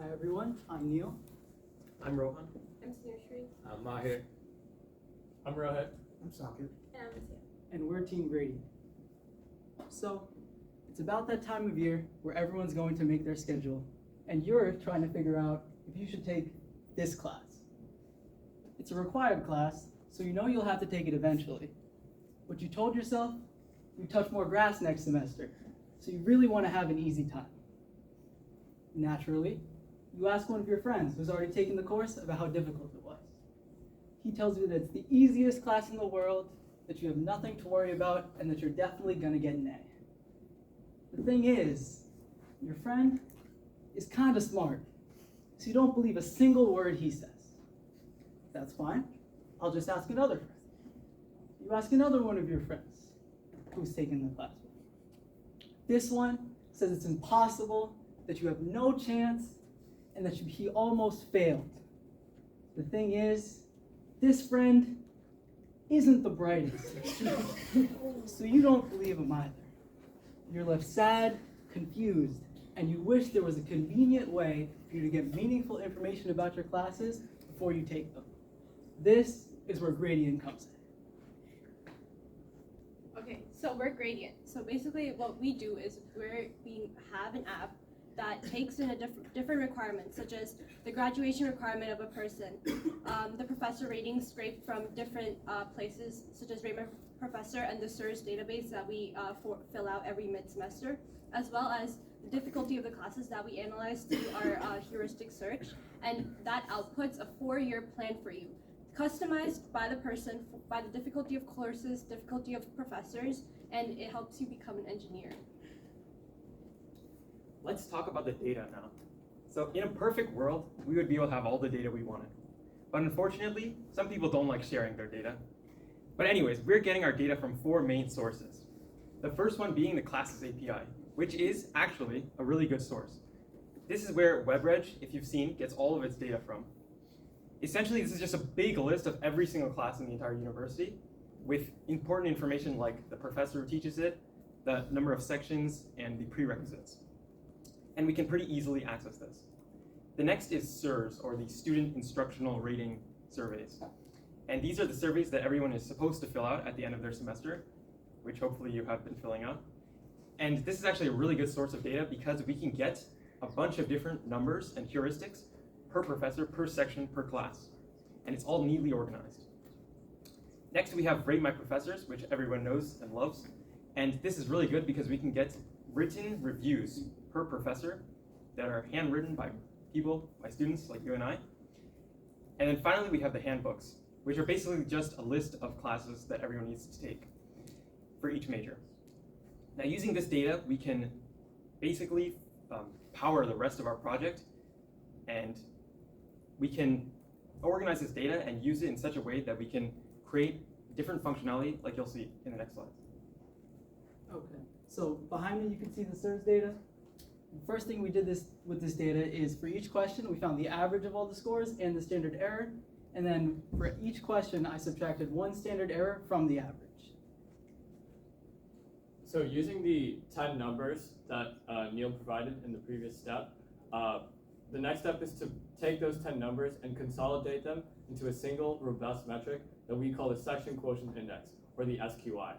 Hi everyone, I'm Neil. I'm Rohan. I'm Snurshri. I'm Mahir. I'm Rohit. I'm Sakit. And I'm Mateo. And we're Team Grade-ient. So, it's about that time of year where everyone's going to make their schedule, and you're trying to figure out if you should take this class. It's a required class, so you know you'll have to take it eventually. But you told yourself you touch more grass next semester, so you really want to have an easy time. Naturally, you ask one of your friends who's already taken the course about how difficult it was. He tells you that it's the easiest class in the world, that you have nothing to worry about, and that you're definitely going to get an A. The thing is, your friend is kind of smart, so you don't believe a single word he says. That's fine. I'll just ask another friend. You ask another one of your friends who's taken the class before. This one says it's impossible, that you have no chance, and that he almost failed. The thing is, this friend isn't the brightest, so you don't believe him either. You're left sad, confused, and you wish there was a convenient way for you to get meaningful information about your classes before you take them. This is where Grade-ient comes in. Okay, so we're Grade-ient. So basically what we do is we have an app that takes in a different requirements, such as the graduation requirement of a person, the professor ratings scraped from different places, such as Rate My Professor and the SIRS database that we fill out every mid-semester, as well as the difficulty of the classes that we analyze through our heuristic search, and that outputs a 4-year plan for you, customized by the person, by the difficulty of courses, difficulty of professors, and it helps you become an engineer. Let's talk about the data now. So in a perfect world, we would be able to have all the data we wanted. But unfortunately, some people don't like sharing their data. But anyways, we're getting our data from 4 main sources. The first one being the classes API, which is actually a really good source. This is where WebReg, if you've seen, gets all of its data from. Essentially, this is just a big list of every single class in the entire university with important information like the professor who teaches it, the number of sections, and the prerequisites. And we can pretty easily access this. The next is SIRS, or the Student Instructional Rating Surveys. And these are the surveys that everyone is supposed to fill out at the end of their semester, which hopefully you have been filling out. And this is actually a really good source of data because we can get a bunch of different numbers and heuristics per professor, per section, per class. And it's all neatly organized. Next, we have Rate My Professors, which everyone knows and loves. And this is really good because we can get written reviews per professor that are handwritten by people, by students like you and I. And then finally, we have the handbooks, which are basically just a list of classes that everyone needs to take for each major. Now, using this data, we can basically power the rest of our project, and we can organize this data and use it in such a way that we can create different functionality, like you'll see in the next slide. Okay, so behind me you can see the SIRS data. The first thing we did with this data is for each question we found the average of all the scores and the standard error, and then for each question I subtracted 1 standard error from the average. So using the 10 numbers that Neil provided in the previous step, the next step is to take those 10 numbers and consolidate them into a single robust metric that we call the section quotient index, or the SQI.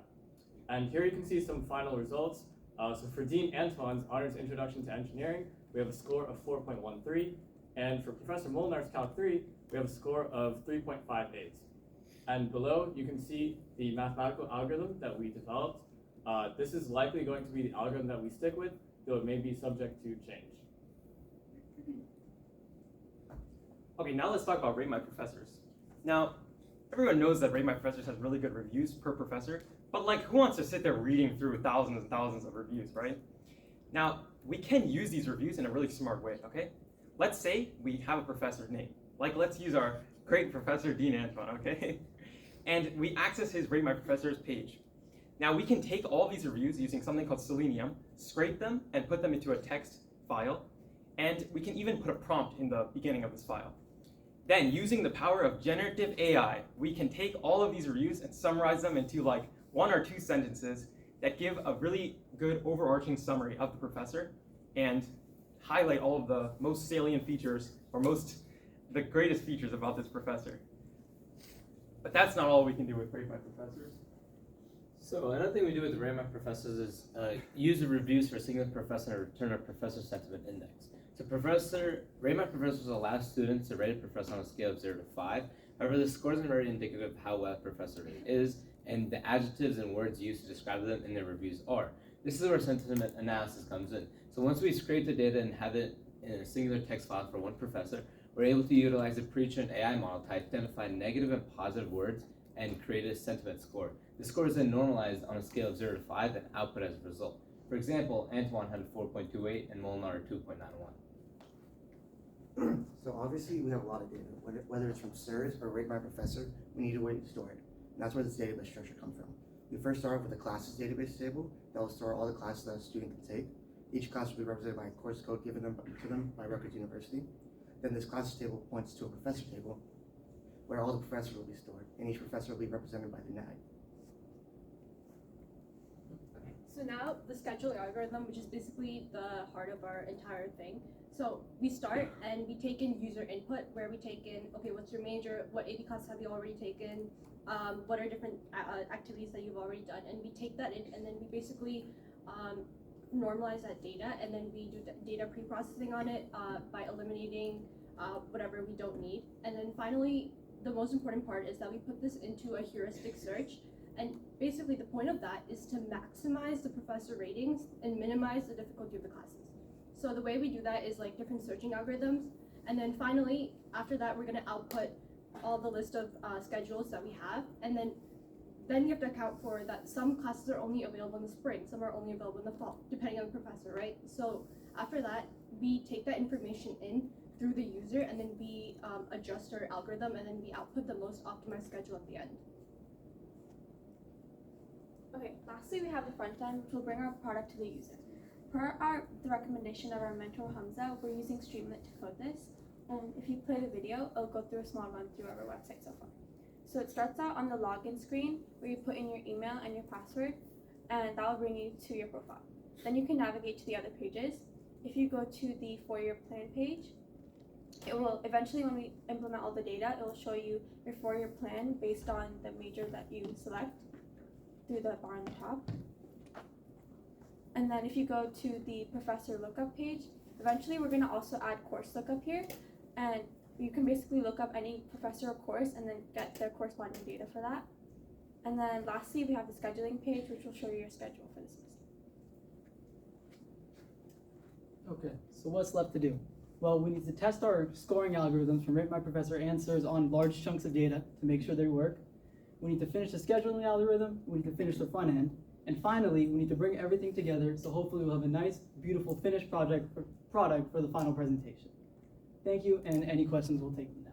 And here you can see some final results. So for Dean Antoine's Honors Introduction to Engineering, we have a score of 4.13. And for Professor Molnar's Calc 3, we have a score of 3.58. And below, you can see the mathematical algorithm that we developed. This is likely going to be the algorithm that we stick with, though it may be subject to change. Okay, now let's talk about Rate My Professors. Now, everyone knows that Rate My Professors has really good reviews per professor, but like, who wants to sit there reading through thousands and thousands of reviews, right? Now, we can use these reviews in a really smart way, okay? Let's say we have a professor's name. Like, let's use our great professor, Dean Antoine, okay? And we access his Rate My Professors page. Now, we can take all these reviews using something called Selenium, scrape them, and put them into a text file, and we can even put a prompt in the beginning of this file. Then, using the power of generative AI, we can take all of these reviews and summarize them into like 1 or 2 sentences that give a really good overarching summary of the professor and highlight all of the most salient features or the greatest features about this professor. But that's not all we can do with Grade My Professors. So another thing we do with the Rate My Professors is use the reviews for a single professor and return a professor sentiment index. So Rate My Professors allows students to rate a professor on a scale of 0 to 5. However, the score isn't very indicative of how well a professor is, and the adjectives and words used to describe them in their reviews are. This is where sentiment analysis comes in. So once we scrape the data and have it in a singular text file for one professor, we're able to utilize a pre-trained AI model to identify negative and positive words and create a sentiment score. The score is then normalized on a scale of 0 to 5 and output as a result. For example, Antoine had a 4.28 and Molnar a 2.91. So obviously we have a lot of data, whether it's from SIRS or Rate My Professor, we need a way to store it. And that's where this database structure comes from. We first start with a classes database table that will store all the classes that a student can take. Each class will be represented by a course code given to them by Rutgers University. Then this classes table points to a professor table where all the professors will be stored, and each professor will be represented by the NAG. So now the scheduling algorithm, which is basically the heart of our entire thing. So we start and we take in user input, where we take in, okay, what's your major, what AP classes have you already taken, what are different activities that you've already done, and we take that in and then we basically normalize that data, and then we do data pre-processing on it by eliminating whatever we don't need. And then finally, the most important part is that we put this into a heuristic search. And basically the point of that is to maximize the professor ratings and minimize the difficulty of the classes. So the way we do that is like different searching algorithms. And then finally, after that, we're gonna output all the list of schedules that we have. And then you have to account for that some classes are only available in the spring, some are only available in the fall, depending on the professor, right? So after that, we take that information in through the user, and then we adjust our algorithm, and then we output the most optimized schedule at the end. Okay, lastly we have the front end, which will bring our product to the user. Per the recommendation of our mentor Hamza, we're using Streamlit to code this. And if you play the video, it'll go through a small run through our website so far. So it starts out on the login screen where you put in your email and your password, and that will bring you to your profile. Then you can navigate to the other pages. If you go to the 4-year plan page, it will eventually, when we implement all the data, it will show you your 4-year plan based on the major that you select through the bar on the top. And then if you go to the professor lookup page, eventually we're going to also add course lookup here, and you can basically look up any professor or course and then get their corresponding data for that. And then lastly, we have the scheduling page, which will show you your schedule for the semester. Okay, so what's left to do? Well, we need to test our scoring algorithms from Rate My Professor answers on large chunks of data to make sure they work. We need to finish the scheduling algorithm, we need to finish the front end, and finally, we need to bring everything together so hopefully we'll have a nice, beautiful finished product for the final presentation. Thank you, and any questions we'll take them now.